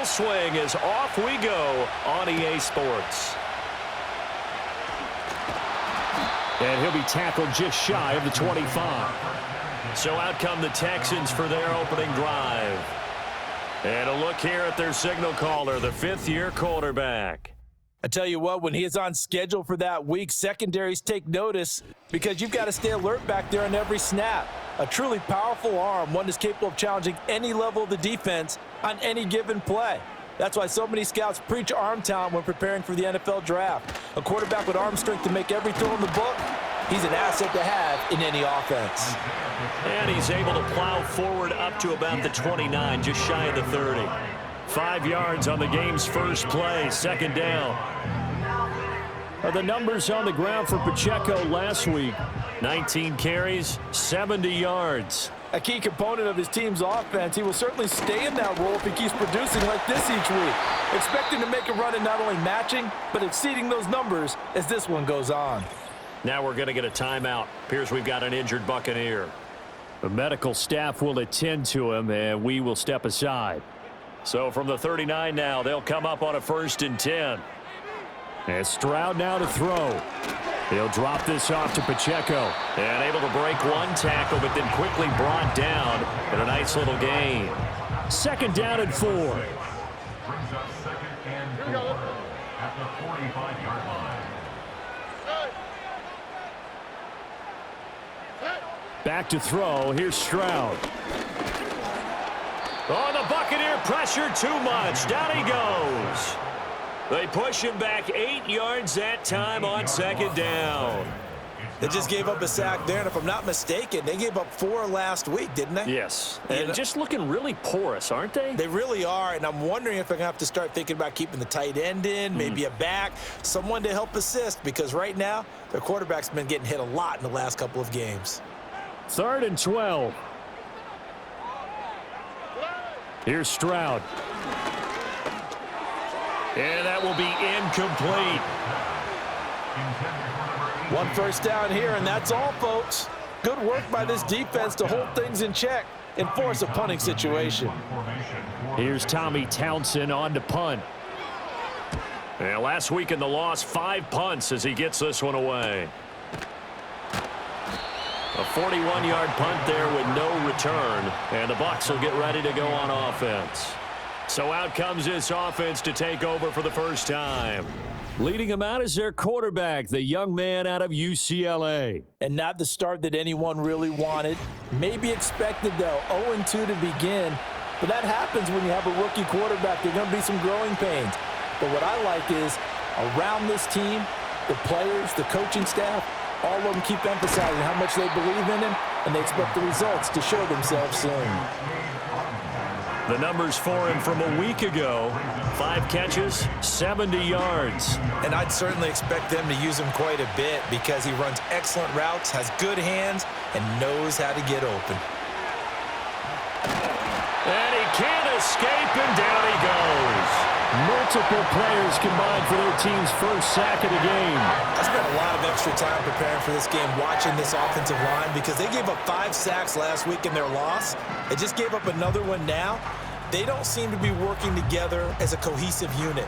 swing as off we go on EA Sports. And he'll be tackled just shy of the 25. So out come the Texans for their opening drive. And a look here at their signal caller, the fifth-year quarterback. I tell you what, when he is on schedule for that week, secondaries take notice because you've got to stay alert back there on every snap. A truly powerful arm, one that's capable of challenging any level of the defense on any given play. That's why so many scouts preach arm talent when preparing for the NFL draft. A quarterback with arm strength to make every throw in the book, he's an asset to have in any offense. And he's able to plow forward up to about the 29, just shy of the 30. 5 yards on the game's first play, second down. The numbers on the ground for Pacheco last week. 19 carries, 70 yards. A key component of his team's offense. He will certainly stay in that role if he keeps producing like this each week. Expecting to make a run at not only matching, but exceeding those numbers as this one goes on. Now we're going to get a timeout. Appears we've got an injured Buccaneer. The medical staff will attend to him, and we will step aside. So from the 39 now, they'll come up on a 1st and 10. And Stroud now to throw. He'll drop this off to Pacheco. And able to break one tackle, but then quickly brought down in a nice little gain. 2nd down and 4. Brings us 2nd and 4 at the 45-yard line. Back to throw. Here's Stroud. Oh, the Buccaneer pressure too much. Down he goes. They push him back 8 yards that time on 2nd down. They just gave up a sack there, and if I'm not mistaken, they gave up 4 last week, didn't they? Yes. And just looking really porous, aren't they? They really are, and I'm wondering if they're going to have to start thinking about keeping the tight end in, maybe a back, someone to help assist, because right now their quarterback's been getting hit a lot in the last couple of games. 3rd and 12. Here's Stroud. And that will be incomplete. 1 first down here, and that's all, folks. Good work by this defense to hold things in check and force a punting situation. Here's Tommy Townsend on to punt. And last week in the loss, 5 punts as he gets this one away. A 41-yard punt there with no return. And the Bucs will get ready to go on offense. So out comes this offense to take over for the first time. Leading them out is their quarterback, the young man out of UCLA. And not the start that anyone really wanted. Maybe expected, though, 0-2 to begin. But that happens when you have a rookie quarterback. There are going to be some growing pains. But what I like is, around this team, the players, the coaching staff, all of them keep emphasizing how much they believe in him, and they expect the results to show themselves soon. The numbers for him from a week ago, 5 catches, 70 yards. And I'd certainly expect them to use him quite a bit because he runs excellent routes, has good hands, and knows how to get open. And he can't escape, and down he goes. Multiple players combined for their team's first sack of the game. I spent a lot of extra time preparing for this game watching this offensive line because they gave up 5 sacks last week in their loss. They just gave up another one now. They don't seem to be working together as a cohesive unit.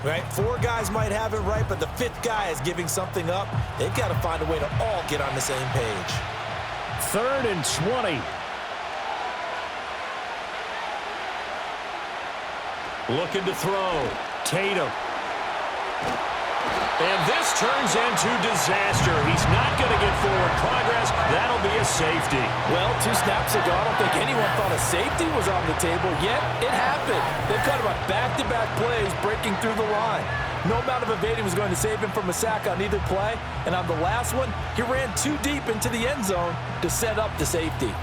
Right? 4 guys might have it right, but the 5th guy is giving something up. They've got to find a way to all get on the same page. 3rd and 20. Looking to throw. Tatum. And this turns into disaster. He's not going to get forward progress. That'll be a safety. Well, 2 snaps ago, I don't think anyone thought a safety was on the table, yet it happened. They've got about back-to-back plays breaking through the line. No amount of evading was going to save him from a sack on either play. And on the last one, he ran too deep into the end zone to set up the safety.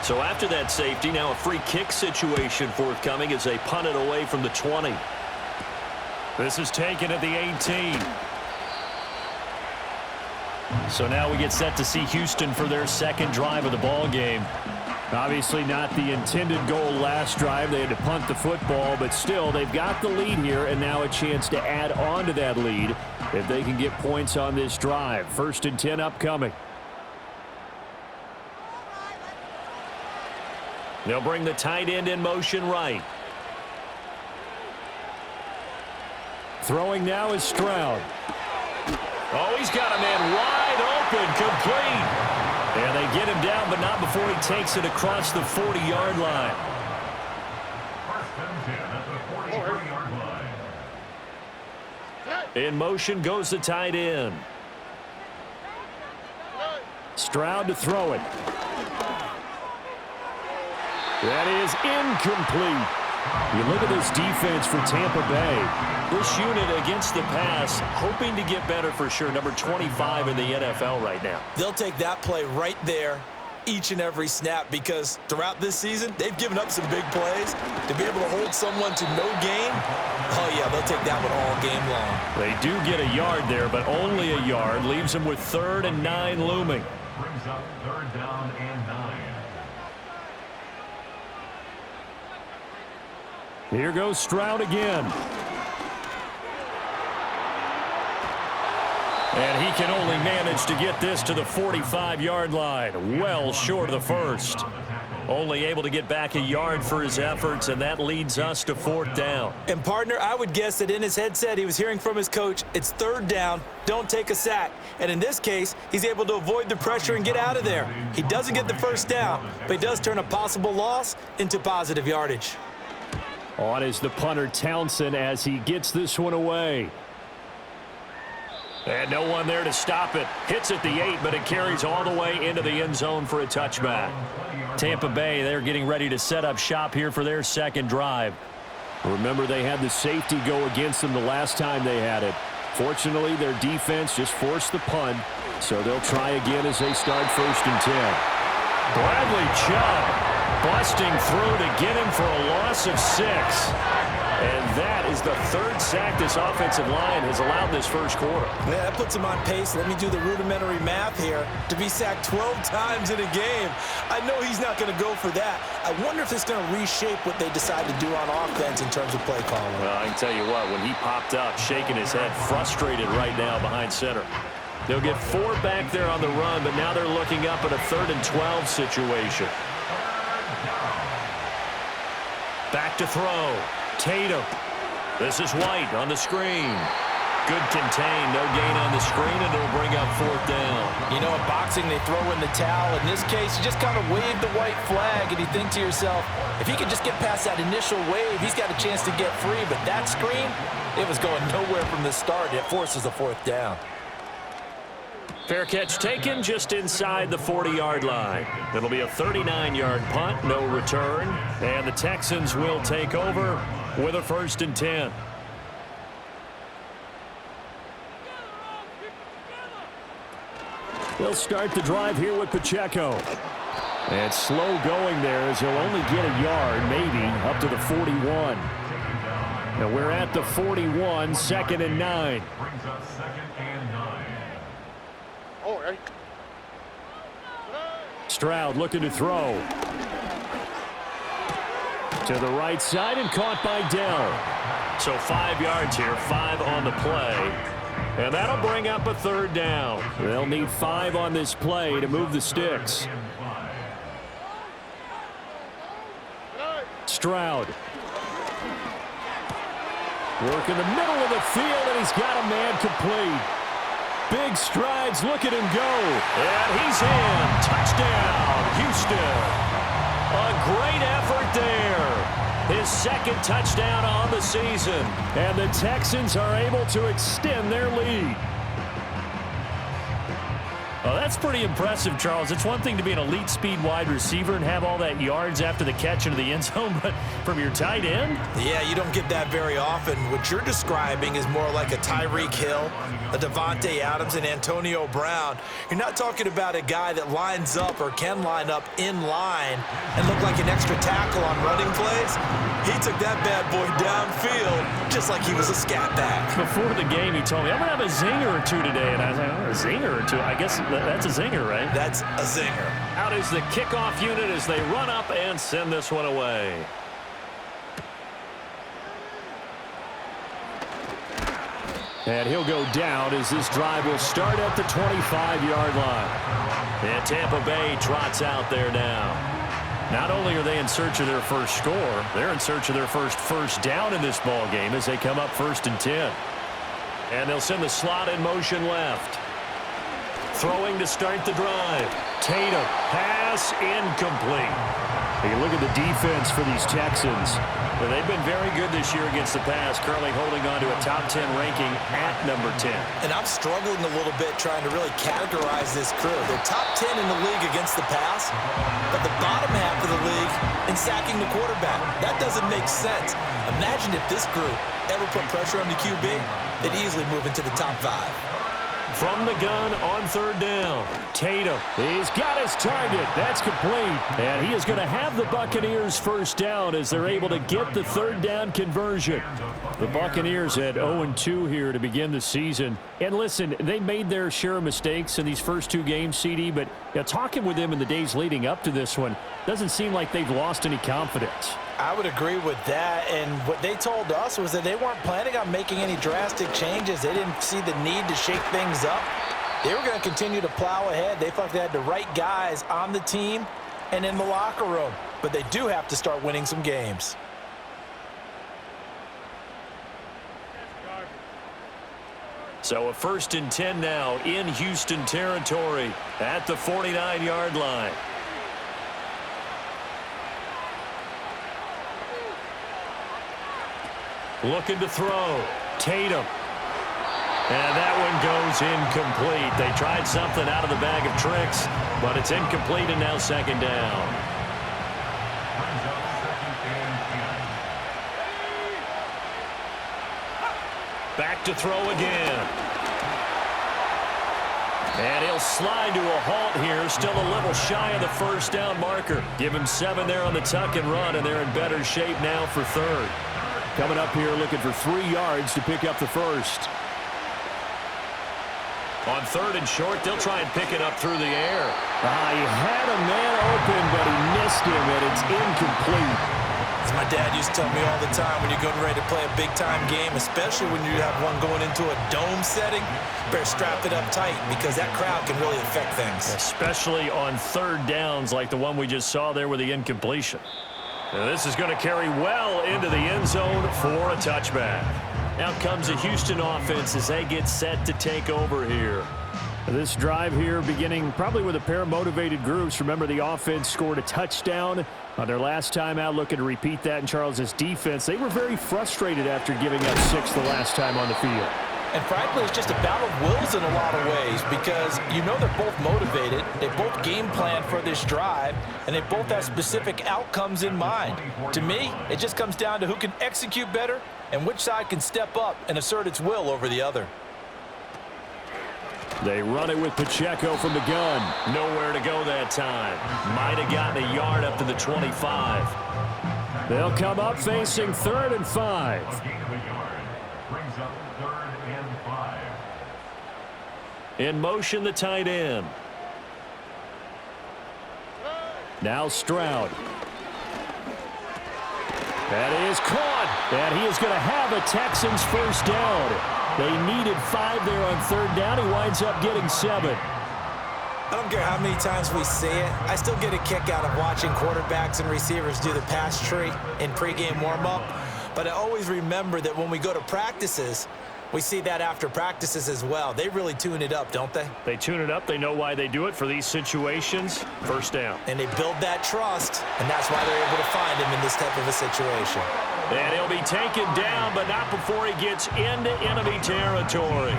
So after that safety, now a free kick situation forthcoming as they punt it away from the 20. This is taken at the 18. So now we get set to see Houston for their second drive of the ball game. Obviously not the intended goal last drive. They had to punt the football, but still they've got the lead here and now a chance to add on to that lead if they can get points on this drive. 1st and 10 upcoming. They'll bring the tight end in motion right. Throwing now is Stroud. Oh, he's got a man wide open, complete. And they get him down, but not before he takes it across the 40-yard line. First and 10 at the 43-yard line. In motion goes the tight end. Stroud to throw it. That is incomplete. You look at this defense for Tampa Bay. This unit against the pass, hoping to get better for sure. Number 25 in the NFL right now. They'll take that play right there each and every snap because throughout this season, they've given up some big plays. To be able to hold someone to no gain, oh yeah, they'll take that one all game long. They do get a yard there, but only a yard. Leaves them with 3rd and 9 looming. Brings up 3rd down and 9. Here goes Stroud again. And he can only manage to get this to the 45-yard line. Well short of the first. Only able to get back a yard for his efforts, and that leads us to 4th down. And, partner, I would guess that in his headset he was hearing from his coach, it's 3rd down, don't take a sack. And in this case, he's able to avoid the pressure and get out of there. He doesn't get the first down, but he does turn a possible loss into positive yardage. On is the punter, Townsend, as he gets this one away. And no one there to stop it. Hits at the 8, but it carries all the way into the end zone for a touchback. Tampa Bay, they're getting ready to set up shop here for their second drive. Remember, they had the safety go against them the last time they had it. Fortunately, their defense just forced the punt, so they'll try again as they start 1st and 10. Bradley Chubb busting through to get him for a loss of 6. And that is the 3rd sack this offensive line has allowed this first quarter. Yeah, that puts him on pace. Let me do the rudimentary math here. To be sacked 12 times in a game, I know he's not going to go for that. I wonder if it's going to reshape what they decide to do on offense in terms of play calling. Well, I can tell you what, when he popped up, shaking his head, frustrated right now behind center. They'll get 4 back there on the run, but now they're looking up at a 3rd and 12 situation. Back to throw. Tatum. This is White on the screen. Good contain. No gain on the screen, and it'll bring up 4th down. You know, in boxing, they throw in the towel. In this case, you just kind of wave the white flag, and you think to yourself, if he could just get past that initial wave, he's got a chance to get free. But that screen, it was going nowhere from the start. It forces a 4th down. Fair catch taken just inside the 40-yard line. It'll be a 39-yard punt, no return. And the Texans will take over with a 1st and 10. They'll start the drive here with Pacheco. And slow going there as he'll only get a yard, maybe, up to the 41. And we're at the 41, 2nd and 9. Brings up 2nd and 9. Stroud looking to throw. To the right side and caught by Dell. So 5 yards here, 5 on the play. And that'll bring up a 3rd down. They'll need 5 on this play to move the sticks. Stroud. Work in the middle of the field, and he's got a man complete. Big strides, look at him go. And he's in. Touchdown, Houston. A great effort there. His 2nd touchdown on the season. And the Texans are able to extend their lead. Oh, that's pretty impressive, Charles. It's one thing to be an elite speed wide receiver and have all that yards after the catch into the end zone, but from your tight end? Yeah, you don't get that very often. What you're describing is more like a Tyreek Hill, a Devontae Adams, and Antonio Brown. You're not talking about a guy that lines up or can line up in line and look like an extra tackle on running plays. He took that bad boy downfield just like he was a scat back. Before the game, he told me, I'm going to have a zinger or two today. And I was like, oh, a zinger or two? I guess that's a zinger, right? That's a zinger. Out is the kickoff unit as they run up and send this one away. And he'll go down as this drive will start at the 25-yard line. And Tampa Bay trots out there now. Not only are they in search of their first score, they're in search of their first down in this ball game as they come up 1st and 10. And they'll send the slot in motion left. Throwing to start the drive. Tatum, pass incomplete. You look at the defense for these Texans. Well, they've been very good this year against the pass, currently holding on to a top 10 ranking at number 10. And I'm struggling a little bit trying to really categorize this crew. They're top 10 in the league against the pass, but the bottom half of the league in sacking the quarterback. That doesn't make sense. Imagine if this group ever put pressure on the QB, they'd easily move into the top 5. From the gun on 3rd down. Tatum, he's got his target. That's complete. And he is going to have the Buccaneers first down as they're able to get the 3rd down conversion. The Buccaneers had 0-2 here to begin the season. And listen, they made their share of mistakes in these first 2 games, CD, but talking with them in the days leading up to this one, doesn't seem like they've lost any confidence. I would agree with that, and what they told us was that they weren't planning on making any drastic changes. They didn't see the need to shake things up. They were going to continue to plow ahead. They thought they had the right guys on the team and in the locker room, but they do have to start winning some games. So a 1st and 10 now in Houston territory at the 49-yard line. Looking to throw. Tatum. And that one goes incomplete. They tried something out of the bag of tricks, but it's incomplete and now 2nd down. Back to throw again. And he'll slide to a halt here. Still a little shy of the 1st down marker. Give him 7 there on the tuck and run, and they're in better shape now for 3rd. Coming up here looking for 3 yards to pick up the 1st. On 3rd and short, they'll try and pick it up through the air. He had a man open, but he missed him, and it's incomplete. As my dad used to tell me all the time, when you're getting ready to play a big-time game, especially when you have one going into a dome setting, better strap it up tight because that crowd can really affect things. Especially on 3rd downs like the one we just saw there with the incompletion. Now this is going to carry well into the end zone for a touchback. Now comes the Houston offense as they get set to take over here. This drive here beginning probably with a pair of motivated groups. Remember, the offense scored a touchdown on their last time out. Looking to repeat that in Charles's defense. They were very frustrated after giving up 6 the last time on the field. And frankly, it's just a battle of wills in a lot of ways because you know they're both motivated. They both game plan for this drive, and they both have specific outcomes in mind. To me, it just comes down to who can execute better and which side can step up and assert its will over the other. They run it with Pacheco from the gun. Nowhere to go that time. Might have gotten a yard up to the 25. They'll come up facing 3rd and 5. In motion, the tight end. Now Stroud. That is caught. And he is going to have a Texans first down. They needed 5 there on 3rd down. He winds up getting 7. I don't care how many times we see it. I still get a kick out of watching quarterbacks and receivers do the pass tree in pregame warm-up. But I always remember that when we go to practices, we see that after practices as well. They really tune it up, don't they? They tune it up. They know why they do it for these situations. First down. And they build that trust, and that's why they're able to find him in this type of a situation. And he'll be taken down, but not before he gets into enemy territory.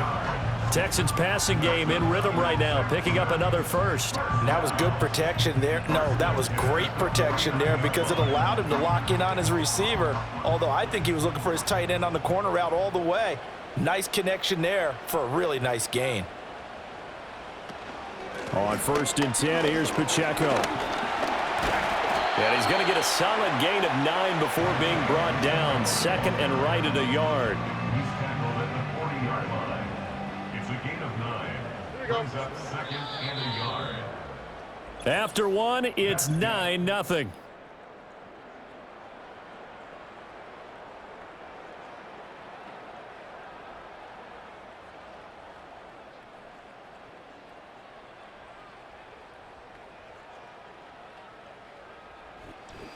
Texans passing game in rhythm right now, picking up another 1st. And that was good protection there. No, that was great protection there because it allowed him to lock in on his receiver, although I think he was looking for his tight end on the corner route all the way. Nice connection there for a really nice gain. On 1st and 10, here's Pacheco. And he's going to get a solid gain of 9 before being brought down. 2nd and right at a yard. He's tackled at the 40-yard line. It's a gain of 9. Brings up 2nd and a yard. After 1, it's 9-0.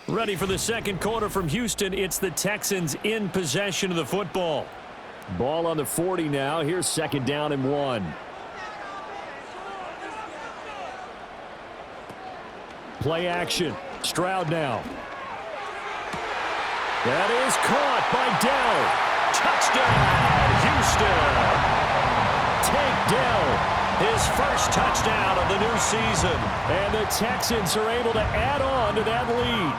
Ready for the second quarter from Houston. It's the Texans in possession of the football. Ball on the 40 now. Here's second down and 1. Play action. Stroud now. That is caught by Dell. Touchdown, Houston. Take Dell. His first touchdown of the new season. And the Texans are able to add on to that lead.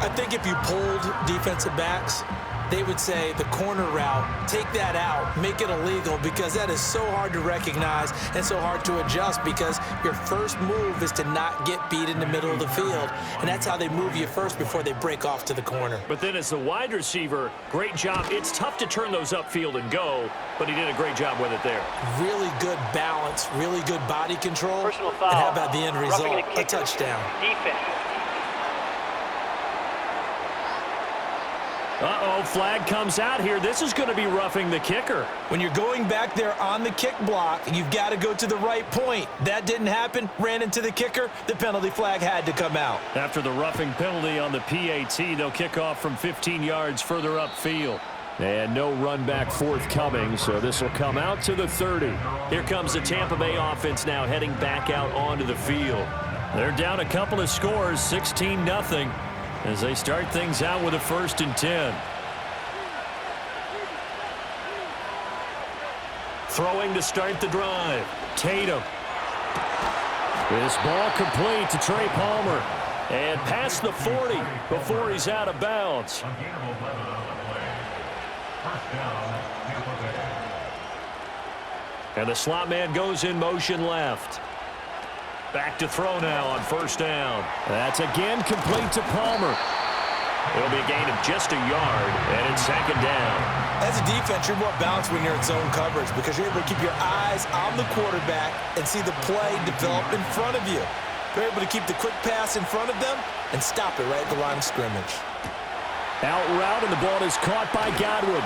I think if you polled defensive backs, they would say the corner route, take that out, make it illegal, because that is so hard to recognize and so hard to adjust, because your first move is to not get beat in the middle of the field, and that's how they move you first before they break off to the corner. But then as the wide receiver, great job. It's tough to turn those upfield and go, but he did a great job with it there. Really good balance, really good body control, Personal foul. and how about the end result? A A touchdown. Defense. Uh-oh, flag comes out here. This is going to be roughing the kicker. When you're going back there on the kick block, you've got to go to the right point. That didn't happen. Ran into the kicker. The penalty flag had to come out. After the roughing penalty on the PAT, they'll kick off from 15 yards further upfield. And no run back forthcoming, so this will come out to the 30. Here comes the Tampa Bay offense now heading back out onto the field. They're down a couple of scores, 16-0. As they start things out with a 1st and 10. Throwing to start the drive. Tatum. This ball complete to Trey Palmer. And past the 40 before he's out of bounds. A gain of 11 on the play. First down, Tampa Bay. And the slot man goes in motion left. Back to throw now on 1st down. That's again complete to Palmer. It'll be a gain of just a yard, and it's 2nd down. As a defense, you're more balanced when you're in zone coverage because you're able to keep your eyes on the quarterback and see the play develop in front of you. You're able to keep the quick pass in front of them and stop it right at the line of scrimmage. Out route, and the ball is caught by Godwin.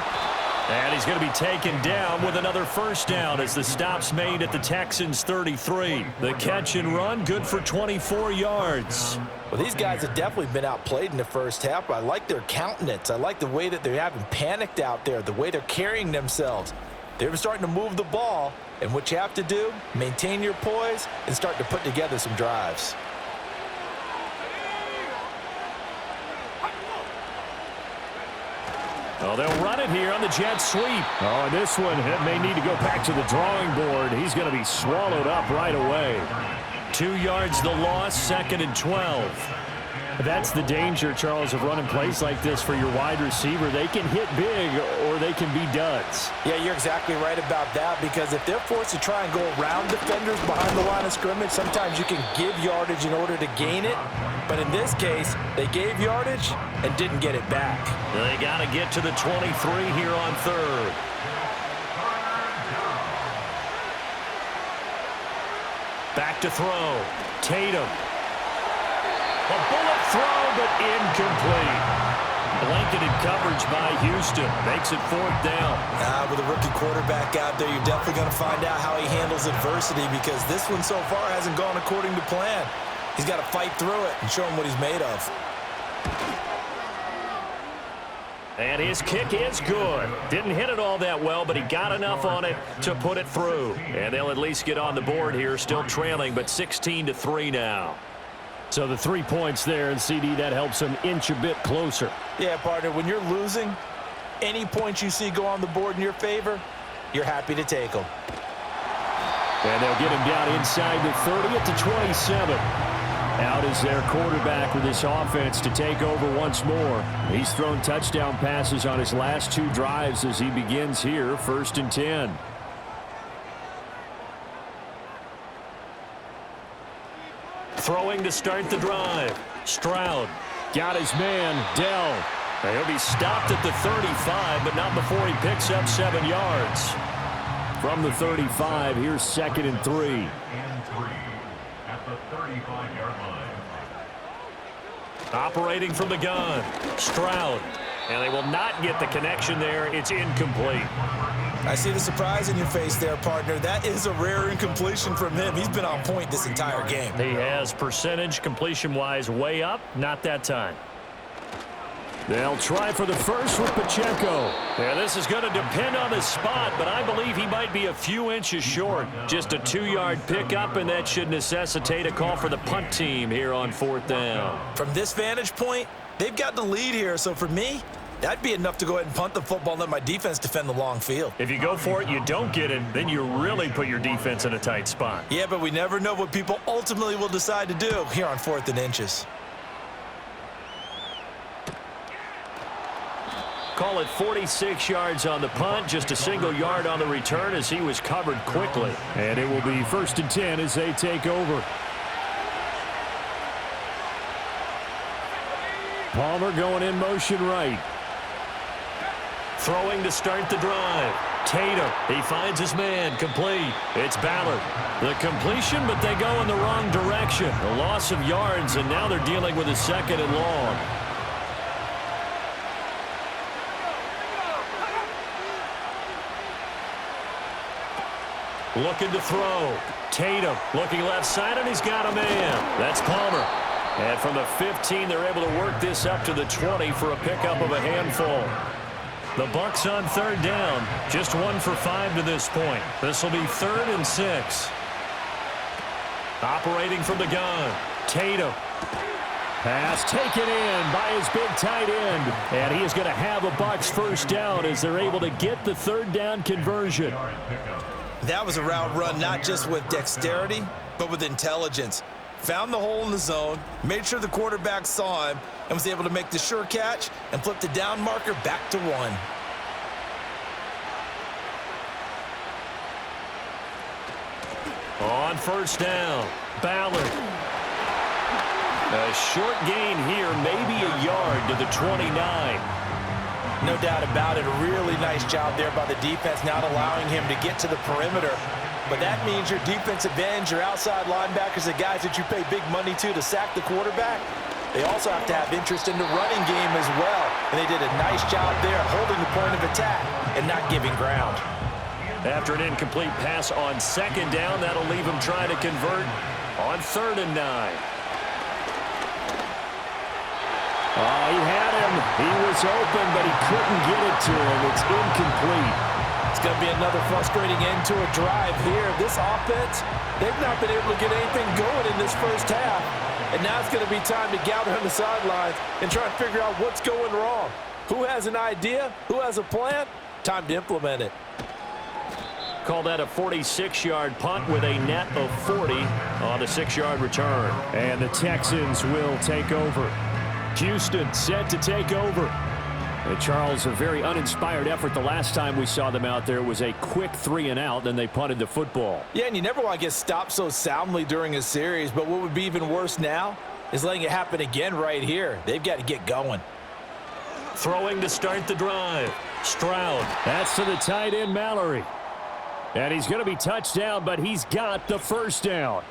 And he's going to be taken down with another 1st down as the stop's made at the Texans' 33. The catch and run, good for 24 yards. Well, these guys have definitely been outplayed in the first half, but I like their countenance. I like the way that they haven't panicked out there, the way they're carrying themselves. They're starting to move the ball, and what you have to do, maintain your poise and start to put together some drives. Oh, they'll run it here on the jet sweep. Oh, and this one may need to go back to the drawing board. He's going to be swallowed up right away. 2 yards the loss, 2nd and 12. That's the danger, Charles, of running plays like this for your wide receiver. They can hit big or they can be duds. Yeah, you're exactly right about that, because if they're forced to try and go around defenders behind the line of scrimmage, sometimes you can give yardage in order to gain it. But in this case, they gave yardage and didn't get it back. They got to get to the 23 here on 3rd. Back to throw. Tatum. A bullet throw, but incomplete. Blanketed coverage by Houston. Makes it 4th down. With a rookie quarterback out there, you're definitely going to find out how he handles adversity, because this one so far hasn't gone according to plan. He's got to fight through it and show him what he's made of. And his kick is good. Didn't hit it all that well, but he got enough on it to put it through. And they'll at least get on the board here, still trailing, but 16-3 now. So the 3 points there, and CD, that helps them inch a bit closer. Yeah, partner, when you're losing, any points you see go on the board in your favor, you're happy to take them. And they'll get him down inside the 30 at the 27. Out is their quarterback with this offense to take over once more. He's thrown touchdown passes on his last 2 drives as he begins here, 1st and 10. Throwing to start the drive. Stroud got his man, Dell. He'll be stopped at the 35, but not before he picks up 7 yards. From the 35, here's 2nd and 3. And 3 at the 35-yard line. Operating from the gun. Stroud And they will not get the connection there. It's incomplete. I see the surprise in your face there, partner. That is a rare incompletion from him. He's been on point this entire game. He has percentage completion-wise way up. Not that time. They'll try for the first with Pacheco. Yeah, this is going to depend on the spot, but I believe he might be a few inches short. Just a 2-yard pickup, and that should necessitate a call for the punt team here on 4th down. From this vantage point, they've got the lead here, so for me, that'd be enough to go ahead and punt the football and let my defense defend the long field. If you go for it, you don't get it, then you really put your defense in a tight spot. Yeah, but we never know what people ultimately will decide to do here on 4th and inches. Call it 46 yards on the punt, just a single yard on the return as he was covered quickly. And it will be 1st and 10 as they take over. Palmer going in motion right. Throwing to start the drive. Tatum, he finds his man, complete. It's Ballard. The completion, but they go in the wrong direction. A loss of yards, and now they're dealing with a 2nd and long. Looking to throw. Tatum looking left side, and he's got a man. That's Palmer. And from the 15, they're able to work this up to the 20 for a pickup of a handful. The Bucs on 3rd down. Just 1 for 5 to this point. This will be 3rd and 6. Operating from the gun. Tatum. Pass taken in by his big tight end. And he is going to have a Bucs 1st down as they're able to get the 3rd down conversion. That was a route run not just with dexterity, but with intelligence. Found the hole in the zone, made sure the quarterback saw him, and was able to make the sure catch and flip the down marker back to 1. On 1st down, Ballard. A short gain here, maybe a yard to the 29. No doubt about it. A really nice job there by the defense, not allowing him to get to the perimeter. But that means your defensive ends, your outside linebackers, the guys that you pay big money to sack the quarterback, they also have to have interest in the running game as well. And they did a nice job there holding the point of attack and not giving ground. After an incomplete pass on 2nd down, that'll leave him trying to convert on 3rd and 9. Oh, he had him. He was open, but he couldn't get it to him. It's incomplete. It's going to be another frustrating end to a drive here. This offense, they've not been able to get anything going in this 1st half. And now it's going to be time to gather on the sidelines and try and figure out what's going wrong. Who has an idea? Who has a plan? Time to implement it. Call that a 46-yard punt with a net of 40 on a 6-yard return. And the Texans will take over. Houston set to take over. And Charles, a very uninspired effort the last time we saw them out there. It was a quick 3 and out, then they punted the football. Yeah, and you never want to get stopped so soundly during a series, but what would be even worse now is letting it happen again right here. They've got to get going. Throwing to start the drive. Stroud. That's to the tight end, Mallory. And he's going to be touched down, but he's got the 1st down.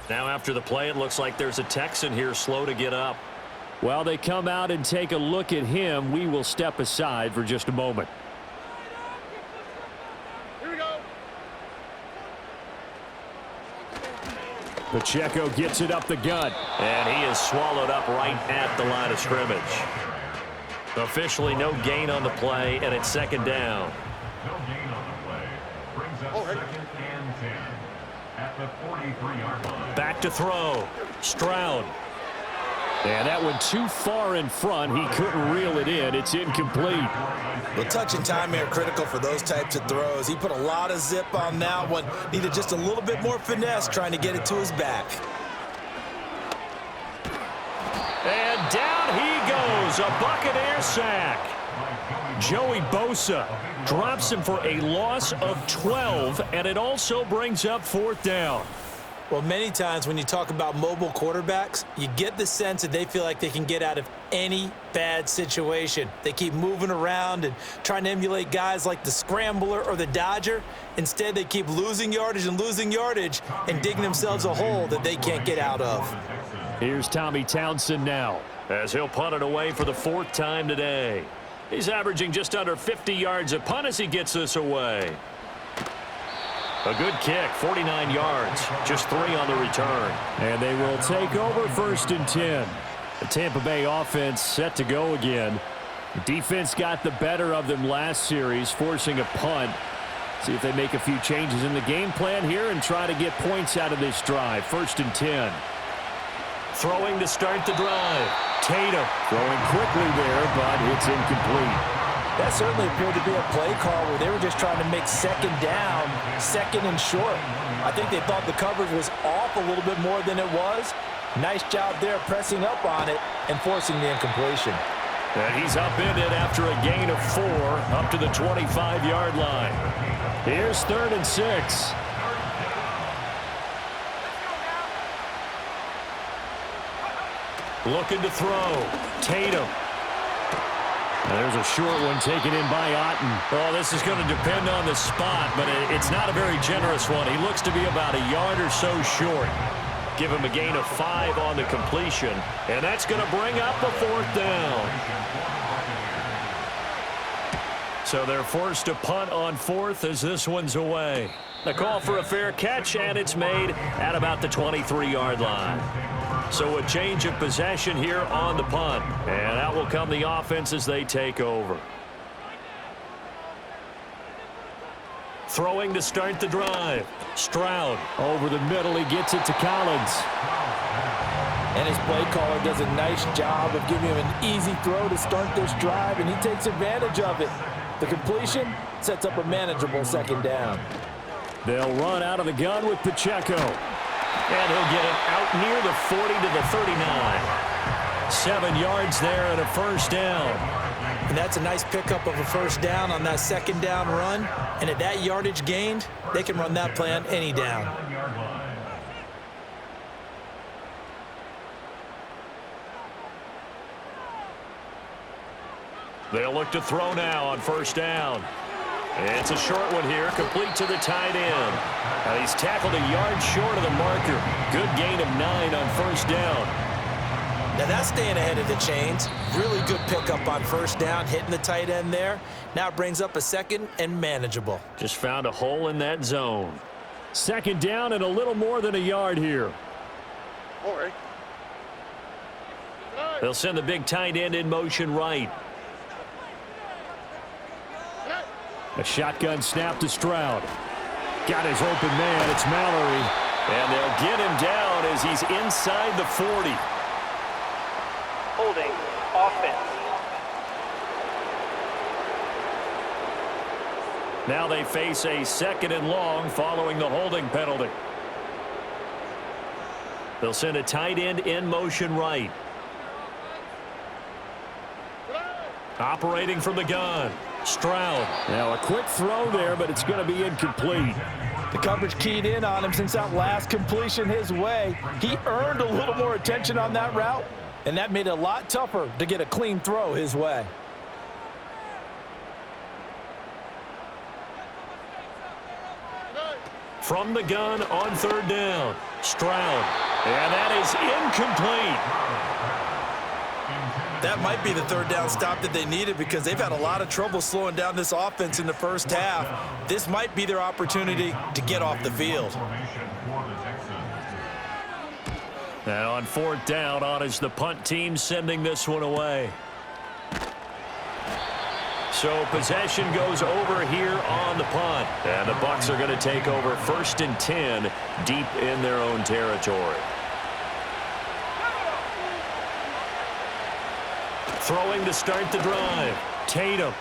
Now after the play, it looks like there's a Texan here slow to get up. While they come out and take a look at him, we will step aside for just a moment. Here we go. Pacheco gets it up the gut. And he is swallowed up right at the line of scrimmage. Officially no gain on the play, and it's 2nd down. No gain on the play. Brings up 2nd and 10 at the 43-yard line. Back to throw. Stroud. And that went too far in front. He couldn't reel it in. It's incomplete. Well, touch and time here critical for those types of throws. He put a lot of zip on that one. Needed just a little bit more finesse trying to get it to his back. And down he goes. A Buccaneer sack. Joey Bosa drops him for a loss of 12, and it also brings up 4th down. Well, many times when you talk about mobile quarterbacks, you get the sense that they feel like they can get out of any bad situation. They keep moving around and trying to emulate guys like the Scrambler or the Dodger. Instead, they keep losing yardage and digging themselves a hole that they can't get out of. Here's Tommy Townsend now, as he'll punt it away for the 4th time today. He's averaging just under 50 yards a punt as he gets this away. A good kick, 49 yards, just 3 on the return. And they will take over 1st and 10. The Tampa Bay offense set to go again. The defense got the better of them last series, forcing a punt. See if they make a few changes in the game plan here and try to get points out of this drive. 1st and 10. Throwing to start the drive. Tatum throwing quickly there, but it's incomplete. That certainly appeared to be a play call where they were just trying to make 2nd down, 2nd and short. I think they thought the coverage was off a little bit more than it was. Nice job there pressing up on it and forcing the incompletion. And he's up in it after a gain of 4 up to the 25-yard line. Here's 3rd and 6. Looking to throw. Tatum. There's a short one taken in by Otten. Oh, this is going to depend on the spot, but it's not a very generous one. He looks to be about a yard or so short. Give him a gain of 5 on the completion, and that's going to bring up a 4th down. So they're forced to punt on 4th as this one's away. The call for a fair catch, and it's made at about the 23-yard line. So a change of possession here on the punt. And out will come the offense as they take over. Throwing to start the drive. Stroud. Over the middle, he gets it to Collins. And his play caller does a nice job of giving him an easy throw to start this drive, and he takes advantage of it. The completion sets up a manageable 2nd down. They'll run out of the gun with Pacheco. And he'll get it out near the 40 to the 39. 7 yards there and a 1st down. And that's a nice pickup of a 1st down on that 2nd down run. And at that yardage gained, they can run that play on any down. They'll look to throw now on 1st down. It's a short one here, complete to the tight end. And he's tackled a yard short of the marker. Good gain of 9 on 1st down. Now that's staying ahead of the chains. Really good pickup on 1st down, hitting the tight end there. Now it brings up a 2nd and manageable. Just found a hole in that zone. 2nd down and a little more than a yard here. They'll send the big tight end in motion right. A shotgun snap to Stroud. Got his open man. It's Mallory. And they'll get him down as he's inside the 40. Holding offense. Now they face a 2nd and long following the holding penalty. They'll send a tight end in motion right. Operating from the gun. Stroud. Now a quick throw there, but it's going to be incomplete. The coverage keyed in on him since that last completion his way. He earned a little more attention on that route, and that made it a lot tougher to get a clean throw his way. From the gun on 3rd down. Stroud. And that is incomplete. That might be the 3rd down stop that they needed because they've had a lot of trouble slowing down this offense in the 1st half. This might be their opportunity to get off the field. And on 4th down, on is the punt team sending this one away. So possession goes over here on the punt. And the Bucs are going to take over 1st and 10 deep in their own territory. Throwing to start the drive. Tatum.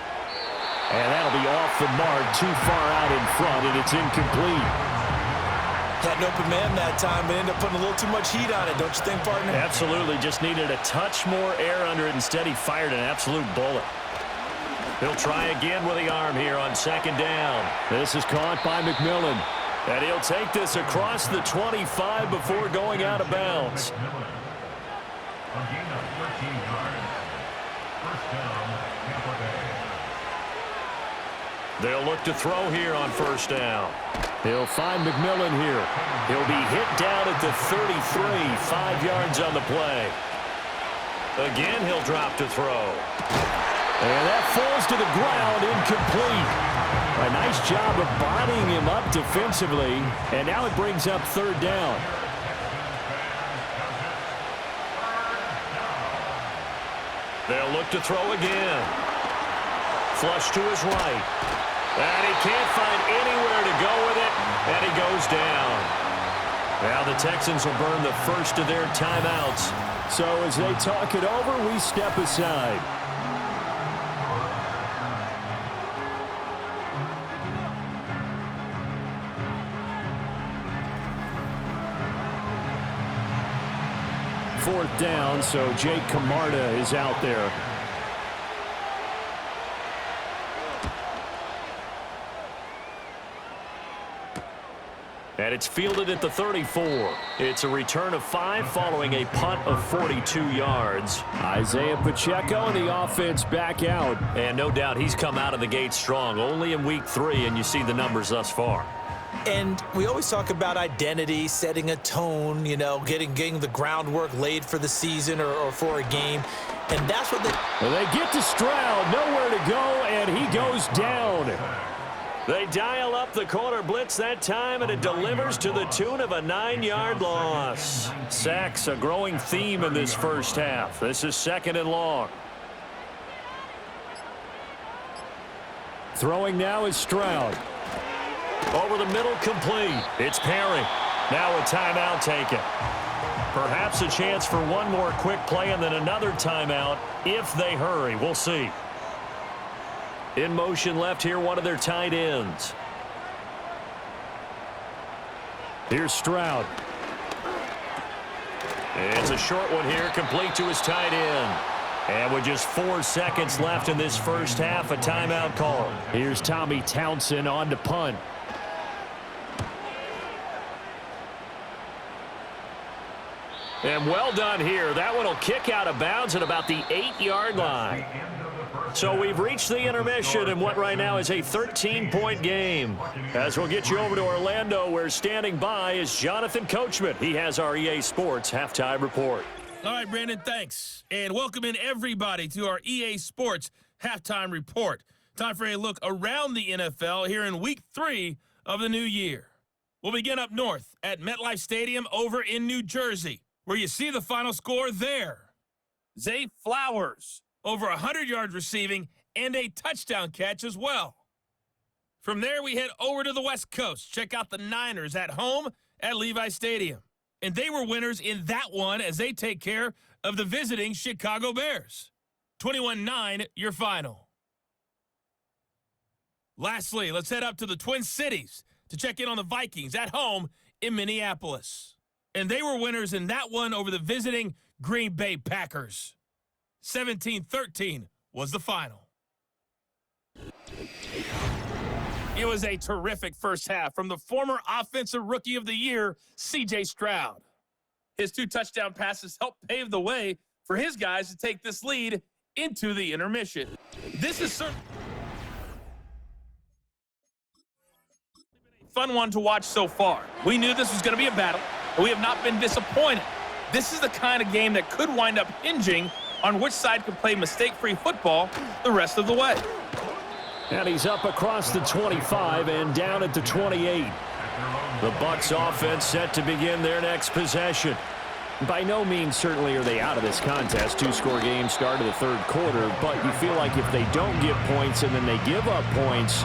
And that'll be off the mark, too far out in front, and it's incomplete. Had an open man that time, but ended up putting a little too much heat on it, don't you think, partner? Absolutely. Just needed a touch more air under it. Instead, he fired an absolute bullet. He'll try again with the arm here on 2nd down. This is caught by McMillan. And he'll take this across the 25 before going out of bounds. They'll look to throw here on 1st down. He'll find McMillan here. He'll be hit down at the 33, 5 yards on the play. Again, he'll drop to throw. And that falls to the ground, incomplete. A nice job of bodying him up defensively. And now it brings up third down. They'll look to throw again. Flush to his right. And he can't find anywhere to go with it. And he goes down. Now the Texans will burn the first of their timeouts. So as they talk it over, we step aside. Fourth down, so Jake Camarda is out there. And it's fielded at the 34. It's a return of 5 following a punt of 42 yards. Isaiah Pacheco and the offense back out. And no doubt he's come out of the gate strong. Only in week 3, and you see the numbers thus far. And we always talk about identity, setting a tone, you know, getting the groundwork laid for the season or for a game. And that's what they get to Stroud, nowhere to go, and he goes down. They dial up the corner blitz that time, and it delivers to the tune of a 9-yard loss. Sacks, a growing theme in this first half. This is 2nd and long. Throwing now is Stroud. Over the middle, complete. It's Perry. Now a timeout taken. Perhaps a chance for one more quick play and then another timeout if they hurry. We'll see. In motion left here, one of their tight ends. Here's Stroud. It's a short one here, complete to his tight end. And with just 4 seconds left in this first half, a timeout call. Here's Tommy Townsend on to punt. And well done here. That one will kick out of bounds at about the 8-yard line. So we've reached the intermission in what right now is a 13-point game. As we'll get you over to Orlando, where standing by is Jonathan Coachman. He has our EA Sports halftime report. All right, Brandon, thanks. And welcome in everybody to our EA Sports halftime report. Time for a look around the NFL here in week 3 of the new year. We'll begin up north at MetLife Stadium over in New Jersey, where you see the final score there. Zay Flowers, over 100 yards receiving and a touchdown catch as well. From there, we head over to the West Coast. Check out the Niners at home at Levi Stadium. And they were winners in that one as they take care of the visiting Chicago Bears. 21-9, your final. Lastly, let's head up to the Twin Cities to check in on the Vikings at home in Minneapolis. And they were winners in that one over the visiting Green Bay Packers. 17-13 was the final. It was a terrific first half from the former Offensive Rookie of the Year, C.J. Stroud. His 2 touchdown passes helped pave the way for his guys to take this lead into the intermission. This is certainly a fun one to watch so far. We knew this was going to be a battle, and we have not been disappointed. This is the kind of game that could wind up hinging on which side could play mistake-free football the rest of the way. And he's up across the 25 and down at the 28. The Bucs offense set to begin their next possession. By no means certainly are they out of this contest. 2-score game start of the third quarter, but you feel like if they don't get points and then they give up points,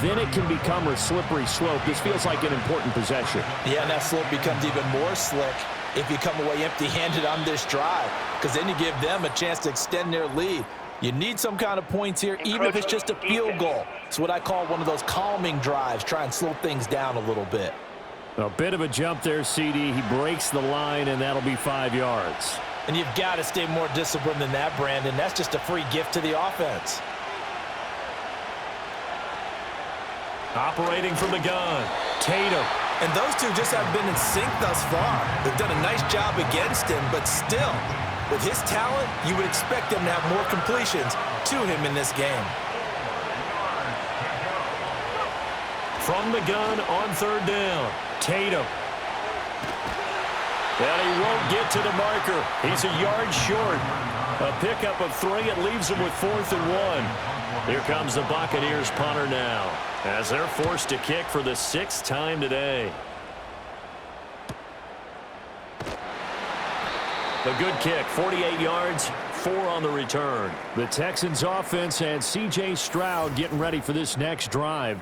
then it can become a slippery slope. This feels like an important possession. Yeah, and that slope becomes even more slick if you come away empty-handed on this drive, because then you give them a chance to extend their lead. You need some kind of points here, even if it's just a field goal. It's what I call one of those calming drives, try and slow things down a little bit. A bit of a jump there, CD. He breaks the line, and that'll be 5 yards. And you've got to stay more disciplined than that, Brandon. That's just a free gift to the offense. Operating from the gun, Tatum. And those two just have been in sync thus far. They've done a nice job against him, but still, with his talent, you would expect them to have more completions to him in this game. From the gun on third down, Tatum. And he won't get to the marker. He's a yard short. A pickup of 3. It leaves them with 4th and 1. Here comes the Buccaneers punter now, as they're forced to kick for the 6th time today. A good kick, 48 yards, 4 on the return. The Texans offense and C.J. Stroud getting ready for this next drive.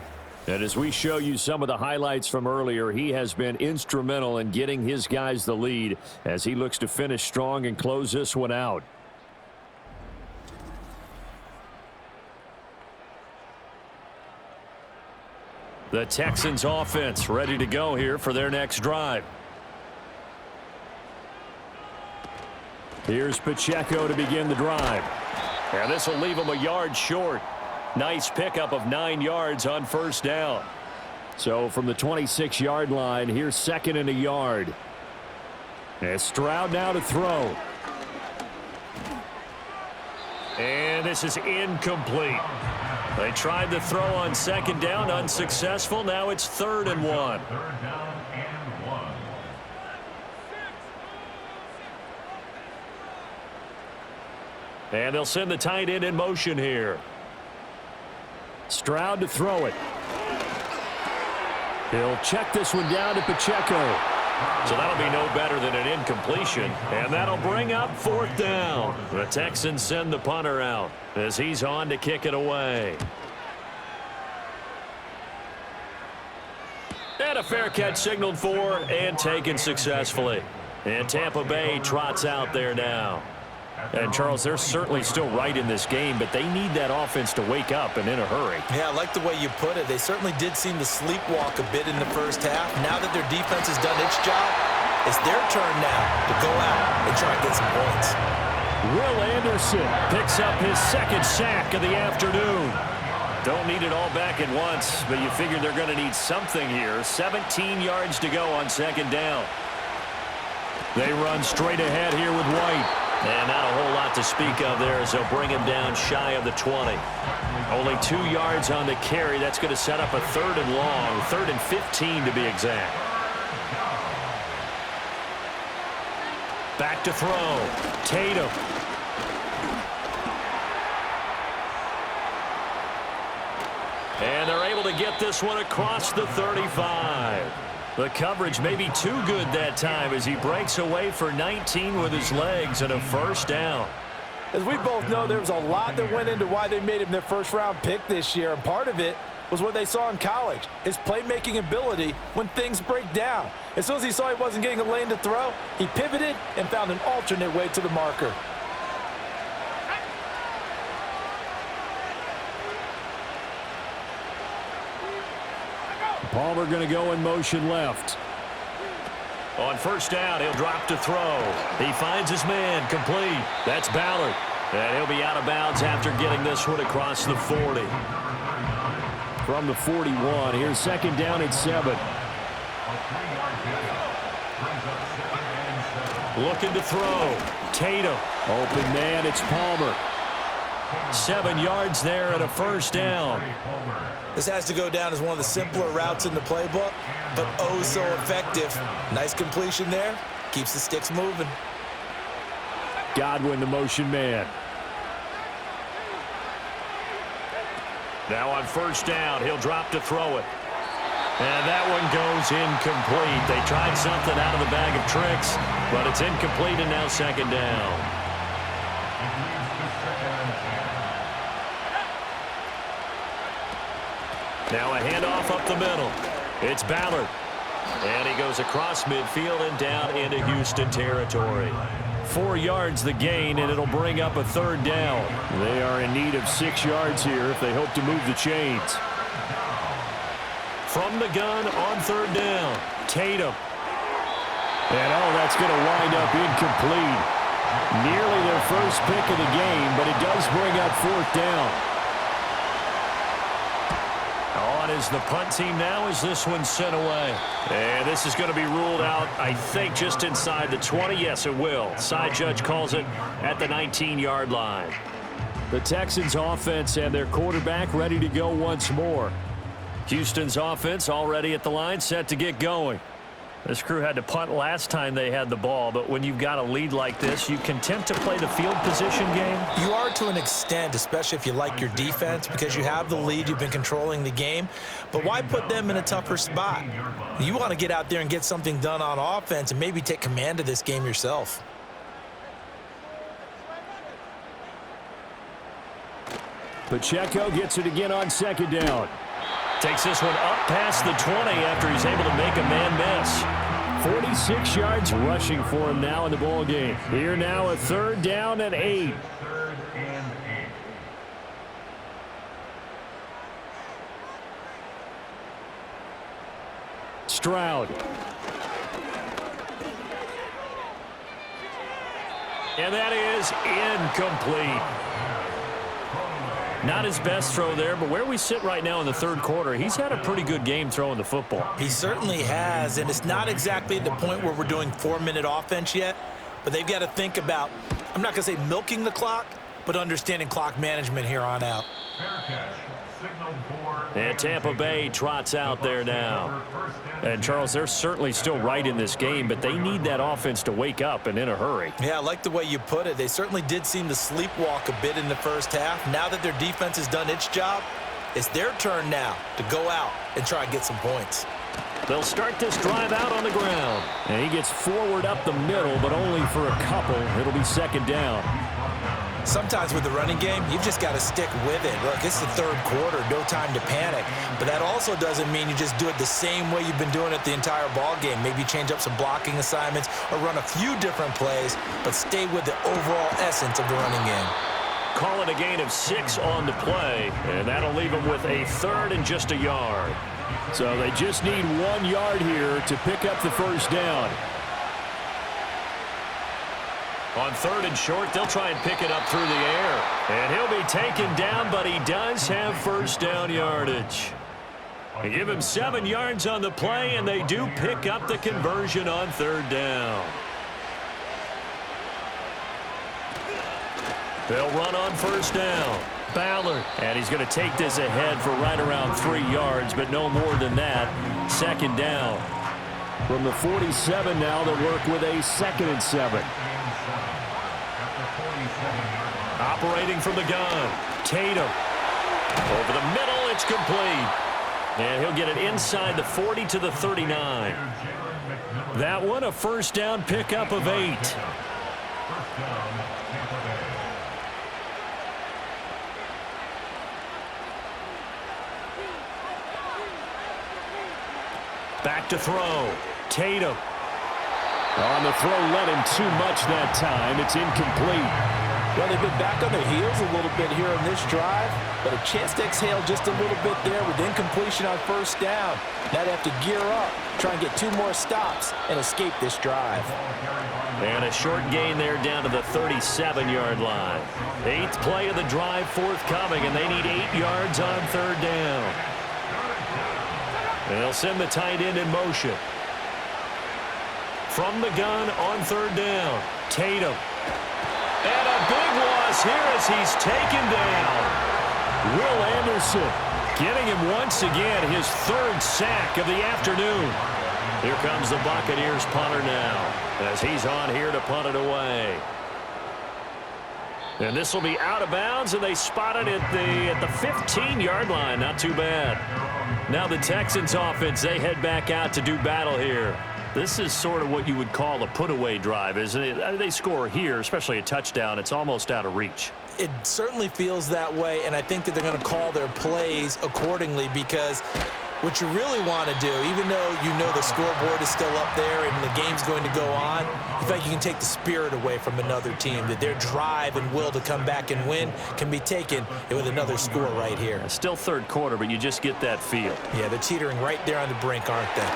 And as we show you some of the highlights from earlier, he has been instrumental in getting his guys the lead as he looks to finish strong and close this one out. The Texans offense ready to go here for their next drive. Here's Pacheco to begin the drive. And this will leave him a yard short. Nice pickup of 9 yards on first down. So from the 26-yard line, here's 2nd and a yard. And Stroud now to throw. And this is incomplete. They tried to throw on 2nd down, unsuccessful. Now it's 3rd and 1. 3rd down and 1. And they'll send the tight end in motion here. Stroud to throw it. He'll check this one down to Pacheco. So that'll be no better than an incompletion. And that'll bring up 4th down. The Texans send the punter out as he's on to kick it away. And a fair catch signaled for and taken successfully. And Tampa Bay trots out there now. And, Charles, they're certainly still right in this game, but they need that offense to wake up and in a hurry. Yeah, I like the way you put it. They certainly did seem to sleepwalk a bit in the first half. Now that their defense has done its job, it's their turn now to go out and try and get some points. Will Anderson picks up his 2nd sack of the afternoon. Don't need it all back at once, but you figure they're going to need something here. 17 yards to go on 2nd down. They run straight ahead here with White. And not a whole lot to speak of there as they'll bring him down shy of the 20. Only 2 yards on the carry. That's going to set up a 3rd and long, 3rd and 15 to be exact. Back to throw. Tatum. And they're able to get this one across the 35. The coverage may be too good that time as he breaks away for 19 with his legs and a 1st down. As we both know, there was a lot that went into why they made him their first-round pick this year, and part of it was what they saw in college, his playmaking ability when things break down. As soon as he saw he wasn't getting a lane to throw, he pivoted and found an alternate way to the marker. Palmer going to go in motion left. On 1st down, he'll drop to throw. He finds his man complete. That's Ballard. And he'll be out of bounds after getting this one across the 40. From the 41, here's 2nd down and 7. Looking to throw. Tatum. Open man, it's Palmer. 7 yards there and a 1st down. This has to go down as one of the simpler routes in the playbook, but oh so effective. Nice completion there. Keeps the sticks moving. Godwin, the motion man. Now on 1st down, he'll drop to throw it. And that one goes incomplete. They tried something out of the bag of tricks, but it's incomplete and now 2nd down. Now a handoff up the middle. It's Ballard. And he goes across midfield and down into Houston territory. 4 yards the gain, and it'll bring up a 3rd down. They are in need of 6 yards here if they hope to move the chains. From the gun on 3rd down, Tatum. And that's going to wind up incomplete. Nearly their first pick of the game, but it does bring up 4th down. On is the punt team now as this one's sent away. And this is going to be ruled out, I think, just inside the 20. Yes, it will. Side judge calls it at the 19-yard line. The Texans offense and their quarterback ready to go once more. Houston's offense already at the line, set to get going. This crew had to punt last time they had the ball, but when you've got a lead like this, you content to play the field position game? You are to an extent, especially if you like your defense, because you have the lead, you've been controlling the game. But why put them in a tougher spot? You want to get out there and get something done on offense and maybe take command of this game yourself. Pacheco gets it again on second down. Takes this one up past the 20 after he's able to make a man miss. 46 yards rushing for him now in the ball game. Here now a third down and 8. Third and 8. Stroud. And that is incomplete. Not his best throw there, but where we sit right now in the third quarter, he's had a pretty good game throwing the football. He certainly has, and it's not exactly at the point where we're doing 4-minute offense yet, but they've got to think about, I'm not going to say milking the clock, but understanding clock management here on out. Fair catch. Signaled for. And Tampa Bay trots out there now. And, Charles, they're certainly still right in this game, but they need that offense to wake up and in a hurry. Yeah, I like the way you put it. They certainly did seem to sleepwalk a bit in the first half. Now that their defense has done its job, it's their turn now to go out and try and get some points. They'll start this drive out on the ground. And he gets forward up the middle, but only for a couple. It'll be second down. Sometimes with the running game, you've just got to stick with it. Look, it's the third quarter, no time to panic. But that also doesn't mean you just do it the same way you've been doing it the entire ball game. Maybe change up some blocking assignments or run a few different plays, but stay with the overall essence of the running game. Call it a gain of 6 on the play, and that'll leave them with a third and just a yard. So they just need 1 yard here to pick up the first down. On third and short, they'll try and pick it up through the air. And he'll be taken down, but he does have first down yardage. They give him 7 yards on the play, and they do pick up the conversion on third down. They'll run on first down. Ballard, and he's going to take this ahead for right around 3 yards, but no more than that. Second down. From the 47 now, they'll work with a 2nd and 7. Operating from the gun. Tatum. Over the middle, it's complete. And he'll get it inside the 40 to the 39. That one, a first down pickup of 8. Back to throw. Tatum. On the throw, let him too much that time. It's incomplete. Well, they've been back on their heels a little bit here on this drive, but a chance to exhale just a little bit there with incompletion on first down. Now they have to gear up, try and get 2 more stops, and escape this drive. And a short gain there down to the 37-yard line. 8th play of the drive forthcoming, and they need 8 yards on third down. And they'll send the tight end in motion. From the gun on third down, Tatum. And a big loss here as he's taken down. Will Anderson getting him once again, his 3rd sack of the afternoon. Here comes the Buccaneers punter now as he's on here to punt it away. And this will be out of bounds, and they spot it at the 15-yard line. Not too bad. Now the Texans offense, they head back out to do battle here. This is sort of what you would call a put-away drive, isn't it? They score here, especially a touchdown. It's almost out of reach. It certainly feels that way, and I think that they're going to call their plays accordingly, because what you really want to do, even though you know the scoreboard is still up there and the game's going to go on, you feel like you can take the spirit away from another team, that their drive and will to come back and win can be taken with another score right here. It's still third quarter, but you just get that feel. Yeah, they're teetering right there on the brink, aren't they?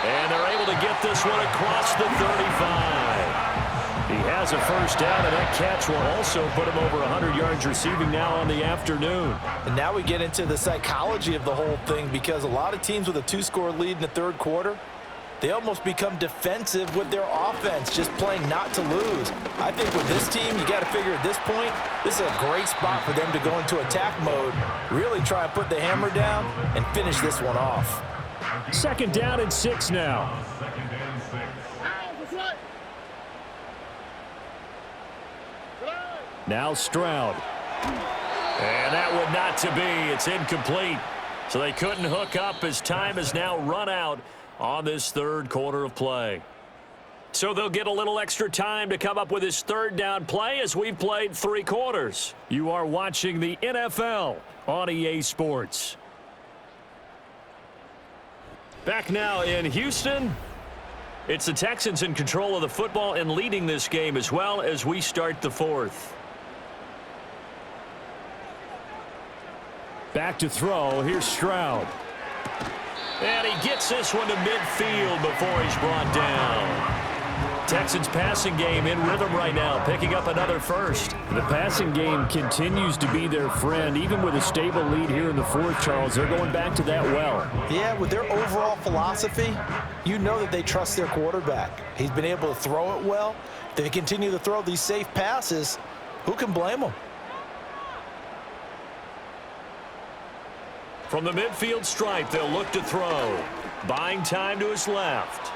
And they're able to get this one across the 35. He has a first down, and that catch will also put him over 100 yards receiving now on the afternoon. And now we get into the psychology of the whole thing, because a lot of teams with a 2-score lead in the third quarter, they almost become defensive with their offense, just playing not to lose. I think with this team, you got to figure at this point, this is a great spot for them to go into attack mode, really try and put the hammer down and finish this one off. Second down and 6 now. Second and 6. Now Stroud. And that would not to be. It's incomplete. So they couldn't hook up as time has now run out on this third quarter of play. So they'll get a little extra time to come up with his third down play as we've played 3 quarters. You are watching the NFL on EA Sports. Back now in Houston. It's the Texans in control of the football and leading this game as well as we start the fourth. Back to throw. Here's Stroud. And he gets this one to midfield before he's brought down. Texans passing game in rhythm right now, picking up another first. The passing game continues to be their friend. Even with a stable lead here in the fourth, Charles, they're going back to that well. Yeah, with their overall philosophy, you know that they trust their quarterback. He's been able to throw it well. If they continue to throw these safe passes, who can blame them? From the midfield stripe, they'll look to throw. Buying time to his left.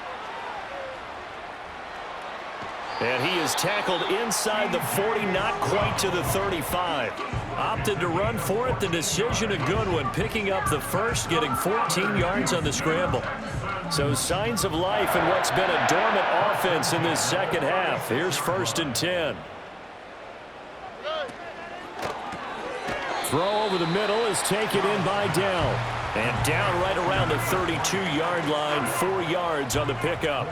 And he is tackled inside the 40, not quite to the 35. Opted to run for it. The decision a good one, picking up the first, getting 14 yards on the scramble. So signs of life in what's been a dormant offense in this second half. Here's 1st and 10. Throw over the middle is taken in by Dell. And down right around the 32-yard line, 4 yards on the pickup.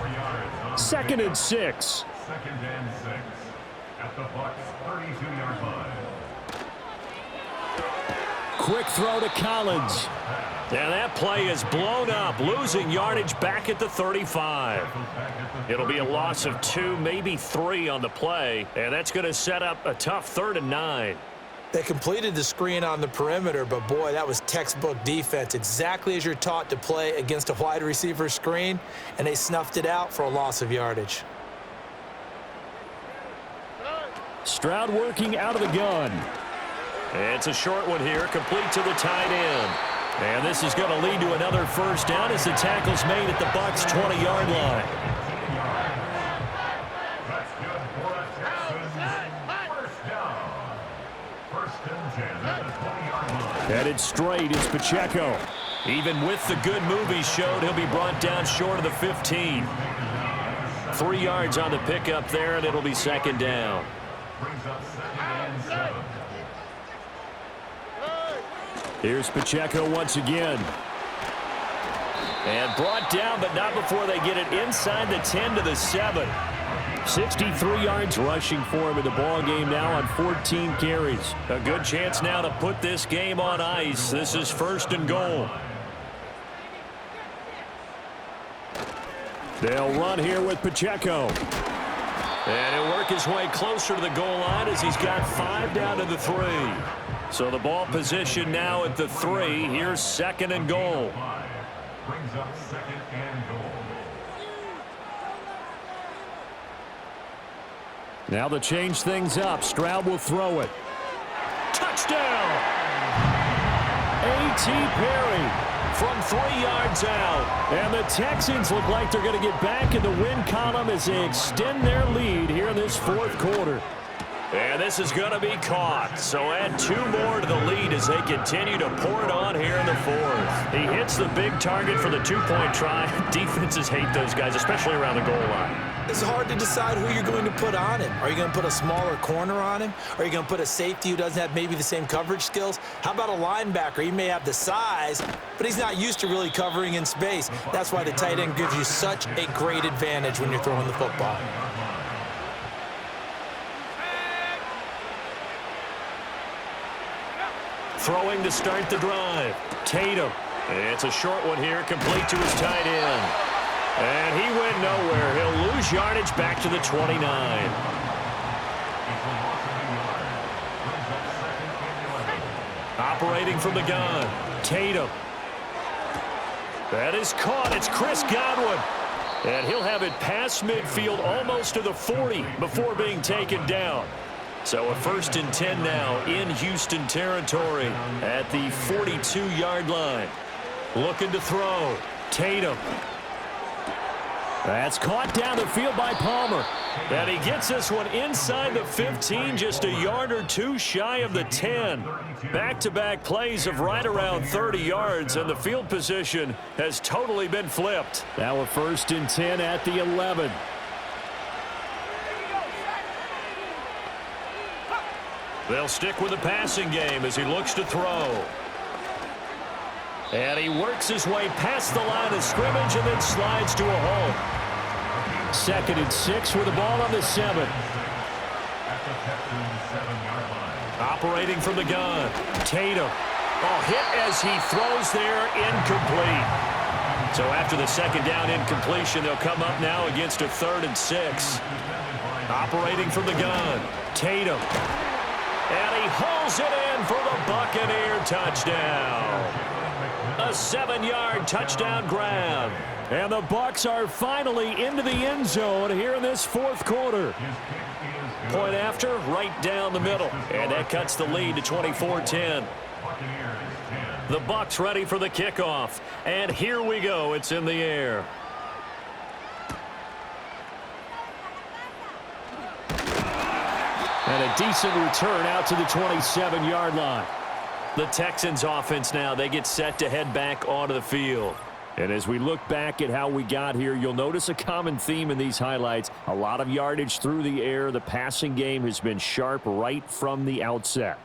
2nd and 6. Second and 6 at the Bucs 32-yard line. Quick throw to Collins. And that play is blown up, losing yardage back at the 35. It'll be a loss of 2, maybe 3 on the play, and that's going to set up a tough 3rd and 9. They completed the screen on the perimeter, but boy, that was textbook defense. Exactly as you're taught to play against a wide receiver screen, and they snuffed it out for a loss of yardage. Stroud working out of the gun. It's a short one here, complete to the tight end. And this is going to lead to another first down as the tackle's made at the Bucs' 20-yard line. That's good for the Texans. First down. 1st and 10 at the 20-yard line. Headed straight is Pacheco. Even with the good move he showed, he'll be brought down short of the 15. 3 yards on the pickup there, and it'll be 2nd down. Brings up 2nd and 7. Here's Pacheco once again. And brought down, but not before they get it inside the 10 to the 7. 63 yards rushing for him in the ball game now on 14 carries. A good chance now to put this game on ice. This is 1st and goal. They'll run here with Pacheco. And he'll work his way closer to the goal line as he's got 5 down to the 3. So the ball position now at the 3. Here's 2nd and goal. Brings up 2nd and goal. Now to change things up, Stroud will throw it. Touchdown! A.T. Perry from 3 yards out. And the Texans look like they're going to get back in the win column as they extend their lead here in this fourth quarter. And this is going to be caught. So add 2 more to the lead as they continue to pour it on here in the fourth. He hits the big target for the 2-point try. Defenses hate those guys, especially around the goal line. It's hard to decide who you're going to put on him. Are you going to put a smaller corner on him? Are you going to put a safety who doesn't have maybe the same coverage skills? How about a linebacker? He may have the size, but he's not used to really covering in space. That's why the tight end gives you such a great advantage when you're throwing the football. Throwing to start the drive. Tatum. It's a short one here, complete to his tight end. And he went nowhere. He'll lose yardage back to the 29. Operating from the gun. Tatum. That is caught. It's Chris Godwin. And he'll have it past midfield almost to the 40 before being taken down. So a 1st and 10 now in Houston territory at the 42-yard line. Looking to throw. Tatum. That's caught down the field by Palmer. And he gets this one inside the 15, just a yard or two shy of the 10. Back-to-back plays of right around 30 yards, and the field position has totally been flipped. Now a 1st and 10 at the 11. They'll stick with the passing game as he looks to throw. And he works his way past the line of scrimmage and then slides to a hole. 2nd and 6 with the ball on the 7. Operating from the gun. Tatum. Oh, hit as he throws there, incomplete. So after the 2nd down incompletion, they'll come up now against a 3rd and 6. Operating from the gun. Tatum. And he hauls it in for the Buccaneer touchdown. A 7-yard touchdown grab. And the Bucs are finally into the end zone here in this 4th quarter. Point after, right down the middle. And that cuts the lead to 24-10. The Bucs ready for the kickoff. And here we go. It's in the air. And a decent return out to the 27-yard line. The Texans offense now, they get set to head back onto the field. And as we look back at how we got here, you'll notice a common theme in these highlights. A lot of yardage through the air. The passing game has been sharp right from the outset.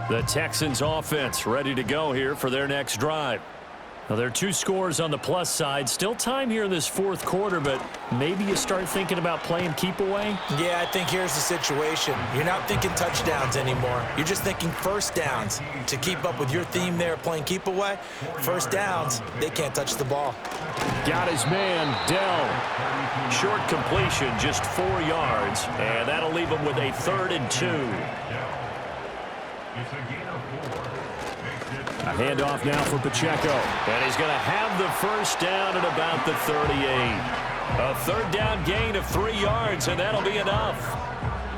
The Texans offense ready to go here for their next drive. Now, there are 2 scores on the plus side. Still time here in this 4th quarter, but maybe you start thinking about playing keep away? Yeah, I think here's the situation. You're not thinking touchdowns anymore. You're just thinking 1st downs. To keep up with your theme there, playing keep away, 1st downs, they can't touch the ball. Got his man, Dell. Short completion, just 4 yards, and that'll leave him with a 3rd and 2. A handoff now for Pacheco. And he's going to have the 1st down at about the 38. A 3rd down gain of 3 yards, and that'll be enough.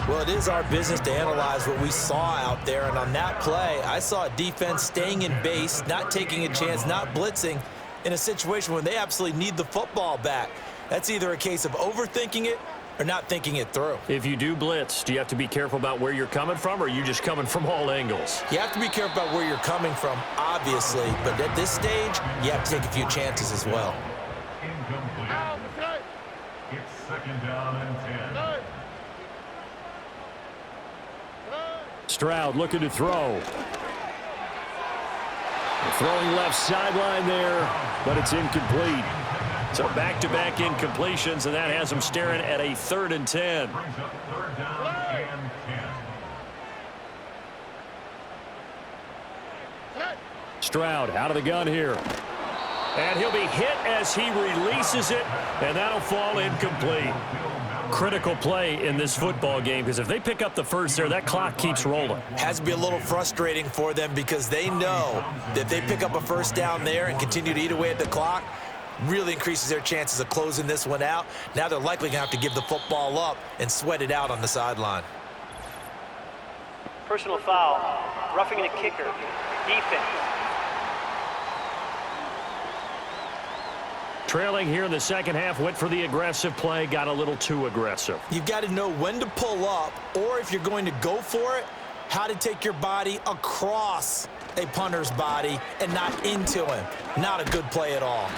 Well, it is our business to analyze what we saw out there, and on that play, I saw a defense staying in base, not taking a chance, not blitzing, in a situation where they absolutely need the football back. That's either a case of overthinking it or not thinking it through. If you do blitz, do you have to be careful about where you're coming from, or are you just coming from all angles? You have to be careful about where you're coming from, obviously, but at this stage, you have to take a few chances as well. Incomplete. It's 2nd down and 10. Stroud looking to throw. Throwing left sideline there, but it's incomplete. So back-to-back incompletions, and that has them staring at a 3rd and 10. Brings up 3rd down and 10. Stroud out of the gun here. And he'll be hit as he releases it, and that'll fall incomplete. Critical play in this football game, because if they pick up the 1st there, that clock keeps rolling. Has to be a little frustrating for them because they know that if they pick up a 1st down there and continue to eat away at the clock, really increases their chances of closing this one out. Now they're likely going to have to give the football up and sweat it out on the sideline. Personal foul, roughing the kicker, defense. Trailing here in the 2nd half, went for the aggressive play, got a little too aggressive. You've got to know when to pull up, or if you're going to go for it, how to take your body across a punter's body and not into him. Not a good play at all.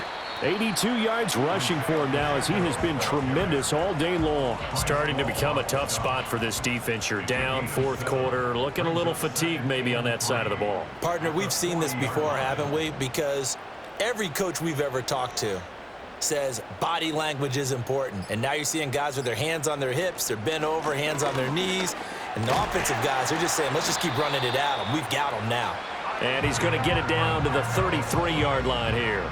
82 yards rushing for him now as he has been tremendous all day long. Starting to become a tough spot for this defense. You're down 4th quarter, looking a little fatigued maybe on that side of the ball. Partner, we've seen this before, haven't we? Because every coach we've ever talked to says body language is important. And now you're seeing guys with their hands on their hips, they're bent over, hands on their knees. And the offensive guys, they're just saying, let's just keep running it at them. We've got them now. And he's going to get it down to the 33-yard line here.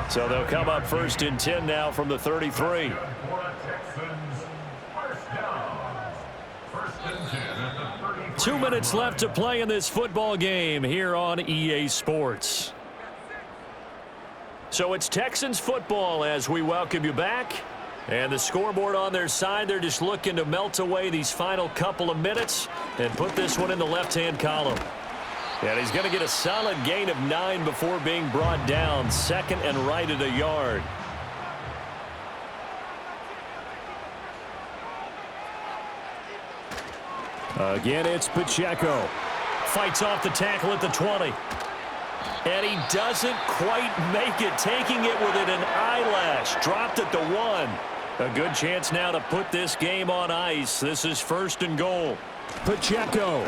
So they'll come up 1st and 10 now from the 33. 2 minutes left to play in this football game here on EA Sports. So it's Texans football as we welcome you back. And the scoreboard on their side, they're just looking to melt away these final couple of minutes and put this one in the left-hand column. And he's going to get a solid gain of 9 before being brought down, second and right at a yard. Again, it's Pacheco. Fights off the tackle at the 20. And he doesn't quite make it, taking it within an eyelash. Dropped at the 1. A good chance now to put this game on ice. This is first and goal. Pacheco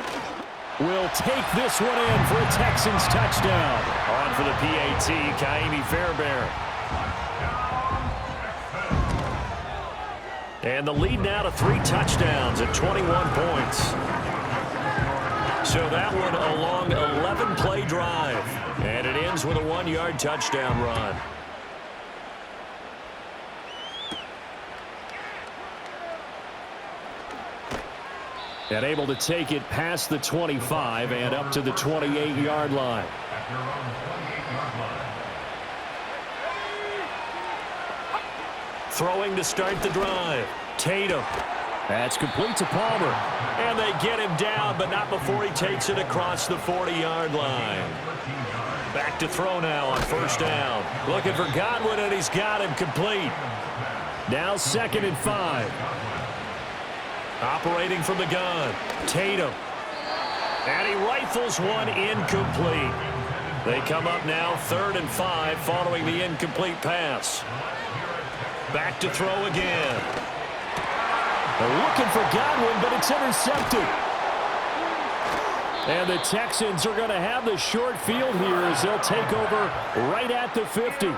will take this one in for a Texans touchdown. On for the PAT, Kaimi Fairbairn. And the lead now to 3 touchdowns at 21 points. So that one a long 11-play drive. And it ends with a 1-yard touchdown run. And able to take it past the 25 and up to the 28-yard line. Throwing to start the drive. Tatum. That's complete to Palmer. And they get him down, but not before he takes it across the 40-yard line. Back to throw now on first down. Looking for Godwin, and he's got him complete. Now 2nd and 5. Operating from the gun. Tatum. And he rifles one incomplete. They come up now 3rd and 5 following the incomplete pass. Back to throw again. They're looking for Godwin, but it's intercepted. And the Texans are going to have the short field here as they'll take over right at the 50.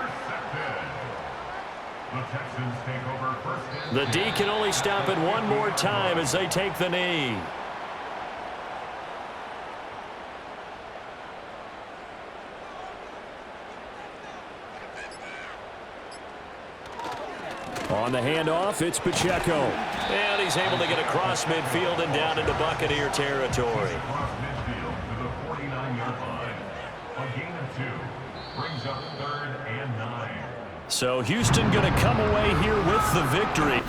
The D can only stop it one more time as they take the knee. On the handoff, it's Pacheco. And he's able to get across midfield and down into Buccaneer territory. Across midfield to the 49-yard line. A gain of 2 brings up 3rd and 9. So Houston going to come away here with the victory.